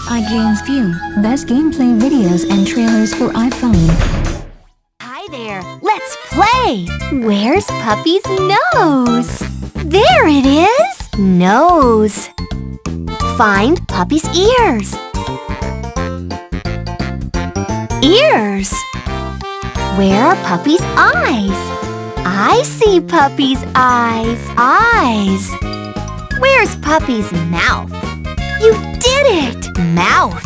iGamesView, best gameplay videos and trailers for iPhone. Hi there, let's play! Where's Puppy's nose? There it is! Nose. Find Puppy's ears. Ears. Where are Puppy's eyes? I see Puppy's eyes. Eyes. Where's Puppy's mouth? You did it! Mouth.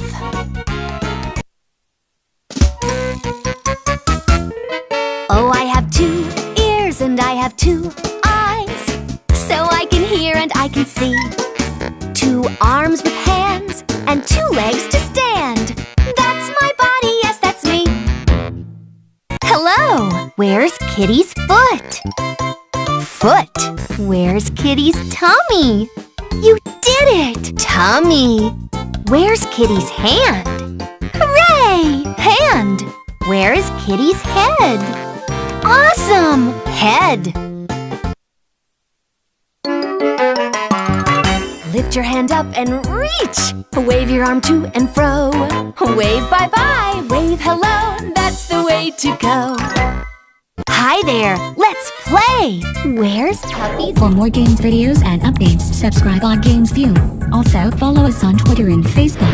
Oh, I have 2 ears and I have 2 eyes, so I can hear and I can see. 2 arms with hands and 2 legs to stand. That's my body, yes, that's me. Hello, where's Kitty's foot? Foot. Where's Kitty's tummy? You did it! Tummy. Where's Kitty's hand? Hooray! Hand. Where is Kitty's head? Awesome! Head. Lift your hand up and reach. Wave your arm to and fro. Wave bye-bye, wave hello. That's the way to go. Hi there, let's play! Where's Puppy? For more games videos and updates, subscribe on iGamesView. Also follow us on Twitter and Facebook.